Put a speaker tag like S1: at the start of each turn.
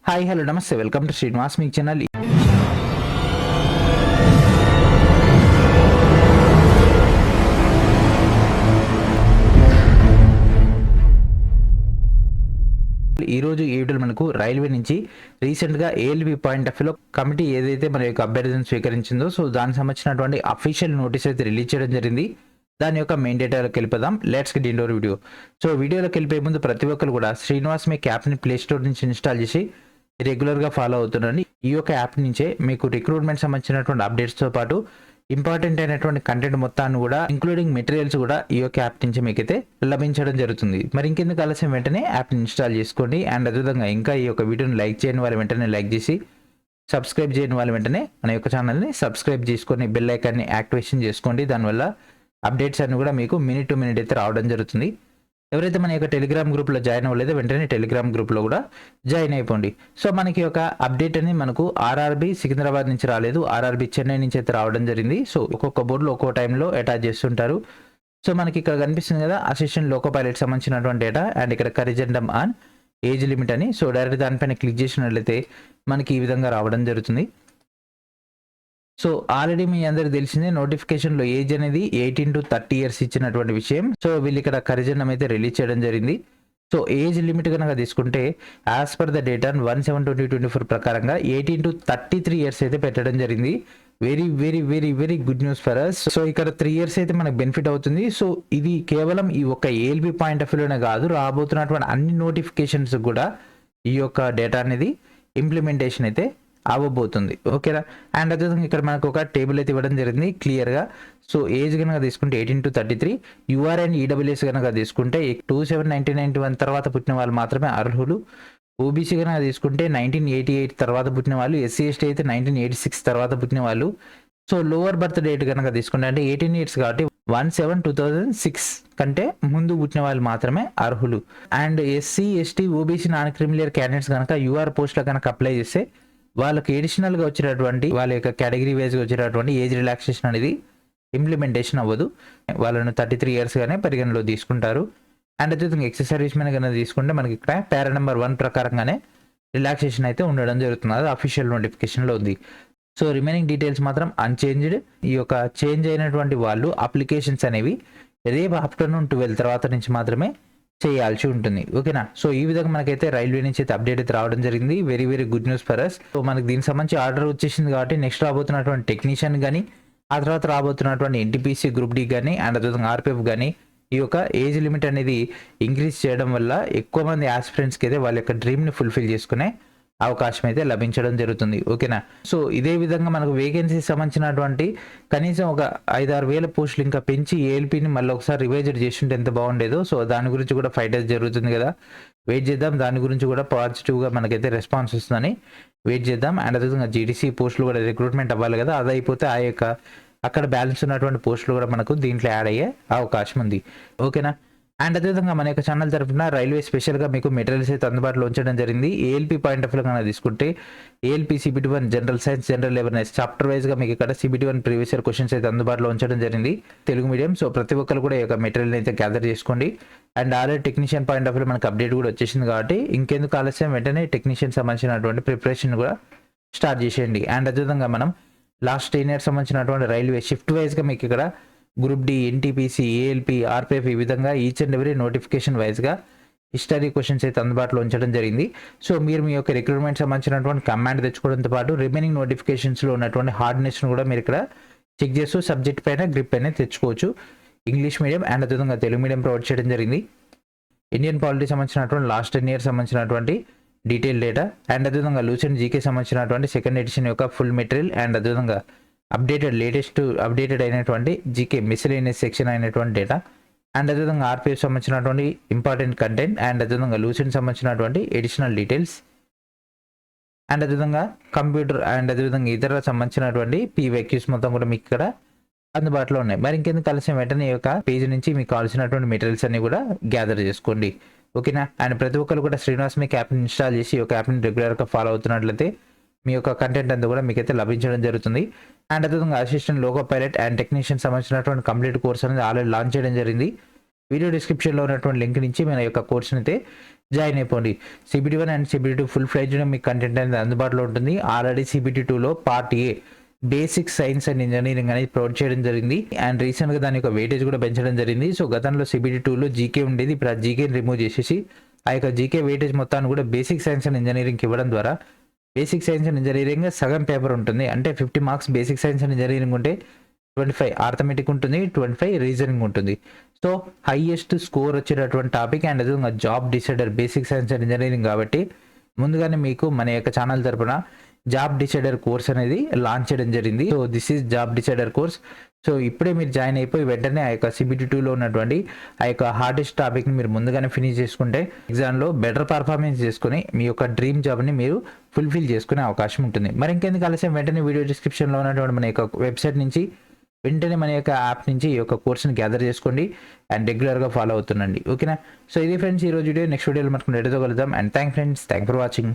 S1: Hi hello నమస్తే welcome to Srinivas me channel. ఈరోజు ఈ వీడియోలో మనకు రైల్వే నుంచి రీసెంట్గా ఏఎల్బి పాయింట్ ఆఫ్ వ్యూలో కమిటీ ఏదైతే మన యొక్క అభ్యర్థిని స్వీకరించిందో సో దానికి సంబంధించినటువంటి అఫీషియల్ నోటీస్ అయితే రిలీజ్ చేయడం జరిగింది. దాని యొక్క మెయిన్ డేటాలోకి వెళ్ళిపోదాం. Let's get into video. So వీడియోలోకి వెళ్ళిపోయే ముందు ప్రతి ఒక్కరు కూడా శ్రీనివాస్ మీ యాప్ని ప్లే స్టోర్ నుంచి ఇన్స్టాల్ చేసి రెగ్యులర్గా ఫాలో అవుతున్నారని. ఈ యొక్క యాప్ నుంచే మీకు రిక్రూట్మెంట్ సంబంధించినటువంటి అప్డేట్స్తో పాటు ఇంపార్టెంట్ అయినటువంటి కంటెంట్ మొత్తాన్ని కూడా ఇంక్లూడింగ్ మెటీరియల్స్ కూడా ఈ యొక్క యాప్ నుంచి మీకైతే లభించడం జరుగుతుంది. మరి ఇంకెందుకు ఆలస్యం వెంటనే యాప్ని ఇన్స్టాల్ చేసుకోండి. అండ్ అదేవిధంగా ఇంకా ఈ యొక్క వీడియోని లైక్ చేయని వాళ్ళు వెంటనే లైక్ చేసి సబ్స్క్రైబ్ చేయని వాళ్ళు వెంటనే మన యొక్క ఛానల్ని సబ్స్క్రైబ్ చేసుకొని బెల్ ఐకాన్ని యాక్టివేషన్ చేసుకోండి. దానివల్ల అప్డేట్స్ అన్ని కూడా మీకు మినిట్ టు మినిట్ అయితే రావడం జరుగుతుంది. ఎవరైతే మన యొక్క టెలిగ్రామ్ గ్రూప్లో జాయిన్ అవ్వలేదో వెంటనే టెలిగ్రామ్ గ్రూప్లో కూడా జాయిన్ అయిపోండి. సో మనకి ఒక అప్డేట్ అనేది మనకు ఆర్ఆర్బి సికింద్రాబాద్ నుంచి రాలేదు, ఆర్ఆర్బి చెన్నై నుంచి అయితే రావడం జరిగింది. సో ఒక్కొక్క బోర్డులో ఒక్కో టైంలో అటాచ్ చేస్తుంటారు. సో మనకి ఇక్కడ కనిపిస్తుంది కదా అసిస్టెంట్ లోకో పైలట్ సంబంధించినటువంటి డేటా అండ్ ఇక్కడ కరిజెండం ఆన్ ఏజ్ లిమిట్ అని. సో డైరెక్ట్ దానిపైన క్లిక్ చేసినట్లయితే మనకి ఈ విధంగా రావడం జరుగుతుంది. సో ఆల్రెడీ మీ అందరికి తెలిసిందే నోటిఫికేషన్లో ఏజ్ అనేది 18 to 30 years ఇచ్చినటువంటి విషయం. సో వీళ్ళు ఇక్కడ కరిజనం అయితే రిలీజ్ చేయడం జరిగింది. సో ఏజ్ లిమిట్ కనుక తీసుకుంటే యాజ్ పర్ ద డేటా 1/7/2024 ప్రకారంగా 18 to 33 years అయితే పెట్టడం జరిగింది. Very very very very good news for us. So ఇక్కడ 3 years అయితే మనకు బెనిఫిట్ అవుతుంది. సో ఇది కేవలం ఈ ఒక్క ఏఎల్బి పాయింట్ ఆఫ్ వ్యూలోనే కాదు, రాబోతున్నటువంటి అన్ని నోటిఫికేషన్స్ కూడా ఈ యొక్క డేటా అనేది ఇంప్లిమెంటేషన్ అయితే అవ్వబోతుంది. ఓకేనా. అండ్ అదేవిధంగా ఇక్కడ మనకు ఒక టేబుల్ అయితే ఇవ్వడం జరిగింది క్లియర్గా. సో ఏజ్ కనుక తీసుకుంటే 18 to 33, యూఆర్ అండ్ ఈడబ్ల్యూఎస్ కనుక తీసుకుంటే 27/1991 తర్వాత పుట్టిన వాళ్ళు మాత్రమే అర్హులు. ఓబీసీ కనుక తీసుకుంటే 1988 తర్వాత పుట్టిన వాళ్ళు, ఎస్సీ ఎస్టీ అయితే 1986 తర్వాత పుట్టిన వాళ్ళు. సో లోవర్ బర్త్ డేట్ కనుక తీసుకుంటే అంటే 18 years కాబట్టి 1/7/2006 కంటే ముందు పుట్టిన వాళ్ళు మాత్రమే అర్హులు. And SC ST OBC non creamy layer candidates కనుక యూఆర్ పోస్ట్లో కనుక అప్లై చేస్తే వాళ్ళకి ఎడిషనల్గా వచ్చినటువంటి వాళ్ళ యొక్క కేటగిరీ వైజ్గా వచ్చినటువంటి ఏజ్ రిలాక్సేషన్ అనేది ఇంప్లిమెంటేషన్ అవ్వదు. వాళ్ళను 33 years గానే పరిగణలో తీసుకుంటారు. అండ్ అదేవిధంగా ఎక్స్ సర్వీస్ మెన్ కనుక తీసుకుంటే మనకి ఇక్కడ పారా నెంబర్ 1 ప్రకారంగానే రిలాక్సేషన్ అయితే ఉండడం జరుగుతుంది. అది అఫీషియల్ నోటిఫికేషన్లో ఉంది. సో రిమైనింగ్ డీటెయిల్స్ మాత్రం అన్చేంజ్డ్. ఈ యొక్క చేంజ్ అయినటువంటి వాళ్ళు అప్లికేషన్స్ అనేవి రేపు ఆఫ్టర్నూన్ 12 తర్వాత నుంచి మాత్రమే చేయాల్సి ఉంటుంది. ఓకేనా. సో ఈ విధంగా మనకైతే రైల్వే నుంచి అయితే అప్డేట్ అయితే రావడం జరిగింది. Very very good news for us. So మనకి దీనికి సంబంధించి ఆర్డర్ వచ్చేసింది కాబట్టి నెక్స్ట్ రాబోతున్నటువంటి టెక్నీషియన్ కానీ ఆ తర్వాత రాబోతున్నటువంటి ఎన్టీపీసీ గ్రూప్ డి కానీ అండ్ అదేవిధంగా ఆర్పిఎఫ్ కానీ ఈ యొక్క ఏజ్ లిమిట్ అనేది ఇంక్రీజ్ చేయడం వల్ల ఎక్కువ మంది ఆస్పిరెంట్స్కి అయితే వాళ్ళ యొక్క డ్రీమ్ని ఫుల్ఫిల్ చేసుకునే అవకాశం అయితే లభించడం జరుగుతుంది. ఓకేనా. సో ఇదే విధంగా మనకు వేకెన్సీకి సంబంధించినటువంటి కనీసం ఒక 5-6 వేల పోస్టులు ఇంకా పెంచి ఏఎల్పిని మళ్ళీ ఒకసారి రివైజ్ చేస్తుంటే ఎంత బాగుండేదో. సో దాని గురించి కూడా ఫైట్ అయితే జరుగుతుంది కదా, వెయిట్ చేద్దాం. దాని గురించి కూడా పాజిటివ్గా మనకైతే రెస్పాన్స్ వస్తుందని వెయిట్ చేద్దాం. అండ్ అదేవిధంగా జీడీసీ పోస్టులు కూడా రిక్రూట్మెంట్ అవ్వాలి కదా, అది అయిపోతే ఆ యొక్క అక్కడ బ్యాలెన్స్ ఉన్నటువంటి పోస్టులు కూడా మనకు దీంట్లో యాడ్ అయ్యే అవకాశం ఉంది. ఓకేనా. అండ్ అదేవిధంగా మన యొక్క ఛానల్ తరఫున రైల్వే స్పెషల్గా మీకు మెటీరియల్స్ అయితే అందుబాటులో ఉంచడం జరిగింది. ఏఎల్పి పాయింట్ ఆఫ్ వ్యూ కనుక తీసుకుంటే ALP CBT1 general science general awareness chapter వైజ్గా మీకు ఇక్కడ CBT1 ప్రీవియస్ ఇయర్ క్వశ్చన్స్ అయితే అందుబాటులో ఉంచడం జరిగింది తెలుగు మీడియం. సో ప్రతి ఒక్కరు కూడా ఈ యొక్క మెటీరియల్ అయితే గ్యాదర్ చేసుకోండి. And already technician point of view మనకు అప్డేట్ కూడా వచ్చేసింది కాబట్టి ఇంకెందుకు ఆలస్యం వెంటనే టెక్నీషియన్ సంబంధించినటువంటి ప్రిపరేషన్ కూడా స్టార్ట్ చేసేయండి. అండ్ అదేవిధంగా మనం లాస్ట్ 10 years సంబంధించినటువంటి రైల్వే షిఫ్ట్ వైజ్గా మీకు ఇక్కడ group D, NTPC, ALP, RPF ఈ విధంగా ఈచ్ అండ్ ఎవరీ నోటిఫికేషన్ వైజ్గా హిస్టరీ క్వశ్చన్స్ అయితే అందుబాటులో ఉంచడం జరిగింది. సో మీరు మీ యొక్క రిక్రూట్మెంట్ సంబంధించినటువంటి కమాండ్ తెచ్చుకోవడంతో పాటు రిమైనింగ్ నోటిఫికేషన్స్లో ఉన్నటువంటి హార్డ్నెస్ను కూడా మీరు ఇక్కడ చెక్ చేస్తూ సబ్జెక్ట్ పైన గ్రిప్ పైన తెచ్చుకోవచ్చు. ఇంగ్లీష్ మీడియం అండ్ అదేవిధంగా తెలుగు మీడియం ప్రొవైడ్ చేయడం జరిగింది. ఇండియన్ పాలిటీ సంబంధించినటువంటి లాస్ట్ 10 years సంబంధించినటువంటి డీటెయిల్ డేటా అండ్ అదేవిధంగా లూసెంట్ జీకే సంబంధించినటువంటి సెకండ్ ఎడిషన్ యొక్క ఫుల్ మెటీరియల్ అండ్ అదేవిధంగా అప్డేటెడ్ అయినటువంటి జీకే మిస్లేనియస్ సెక్షన్ అయినటువంటి డేటా అండ్ అదేవిధంగా ఆర్పిఎఫ్ సంబంధించినటువంటి ఇంపార్టెంట్ కంటెంట్ అండ్ అదేవిధంగా లూసెంట్ సంబంధించినటువంటి ఎడిషనల్ డీటెయిల్స్ అండ్ అదేవిధంగా కంప్యూటర్ అండ్ అదేవిధంగా ఇతర సంబంధించినటువంటి పీవైక్యూస్ మొత్తం కూడా మీకు ఇక్కడ అందుబాటులో ఉన్నాయి. మరి ఇంకెందుకు కలిసి వెంటనే ఈ యొక్క పేజ్ నుంచి మీకు కావాల్సినటువంటి మెటీరియల్స్ అన్ని కూడా గ్యాదర్ చేసుకోండి. ఓకేనా. అండ్ ప్రతి ఒక్కరు కూడా శ్రీనివాస్ మీ యాప్ని ఇన్స్టాల్ చేసి ఈ యొక్క యాప్ని రెగ్యులర్గా ఫాలో అవుతున్నట్లయితే మీ యొక్క కంటెంట్ అంతా కూడా మీకైతే లభించడం జరుగుతుంది. అండ్ అదేవిధంగా assistant loco pilot and technician సంబంధించినటువంటి కంప్లీట్ కోర్స్ అనేది ఆల్రెడీ లాంచ్ చేయడం జరిగింది. వీడియో డిస్క్రిప్షన్లో ఉన్నటువంటి లింక్ నుంచి మన యొక్క కోర్స్ని అయితే జాయిన్ అయిపోండి. CBT1 and CBT2 full fledged మీకు కంటెంట్ అనేది అందుబాటులో ఉంటుంది. ఆల్రెడీ CBT2లో part A basic science and engineering అనేది ప్రొవైడ్ చేయడం జరిగింది. అండ్ రీసెంట్గా దాని యొక్క వెయిటేజ్ కూడా పెంచడం జరిగింది. సో గతంలో CBT2లో జీకే ఉండేది, ఇప్పుడు ఆ జీకేని రిమూవ్ చేసేసి ఆ యొక్క జీకే వెయిటేజ్ మొత్తాన్ని కూడా బేసిక్ సైన్స్ అండ్ ఇంజనీరింగ్కి ఇవ్వడం ద్వారా బేసిక్ సైన్స్ అండ్ ఇంజనీరింగ్ సగం పేపర్ ఉంటుంది. అంటే 50 marks basic science and engineering ఉంటే 25 ఆర్థమెటిక్ ఉంటుంది, 25 రీజనింగ్ ఉంటుంది. సో హైయెస్ట్ స్కోర్ వచ్చేటటువంటి టాపిక్ అండ్ అది job decider basic science and engineering కాబట్టి ముందుగానే మీకు మన యొక్క ఛానల్ తరపున జాబ్ డిసైడర్ కోర్స్ అనేది లాంచ్ చేయడం జరిగింది. So this is job decider course. So ఇప్పుడే మీరు జాయిన్ అయిపోయి వెంటనే ఆ యొక్క CBT2లో ఉన్నటువంటి ఆ యొక్క హార్డెస్ట్ టాపిక్ని మీరు ముందుగానే ఫినిష్ చేసుకుంటే ఎగ్జామ్లో బెటర్ పర్ఫార్మెన్స్ చేసుకుని మీ యొక్క డ్రీమ్ జాబ్ని మీరు ఫుల్ఫిల్ చేసుకునే అవకాశం ఉంటుంది. మరి ఇంకెందుకు ఆలస్యం, వెంటనే వీడియో డిస్క్రిప్షన్లో ఉన్నటువంటి మన యొక్క వెబ్సైట్ నుంచి వెంటనే మన యొక్క యాప్ నుంచి ఈ యొక్క కోర్స్ని గ్యాదర్ చేసుకోండి అండ్ రెగ్యులర్గా ఫాలో అవుతుండండి. ఓకేనా? సో ఇది ఫ్రెండ్స్ ఈరోజు వీడియో. నెక్స్ట్ వీడియోలో మనకు ఎదుగుతాం. And thank for watching.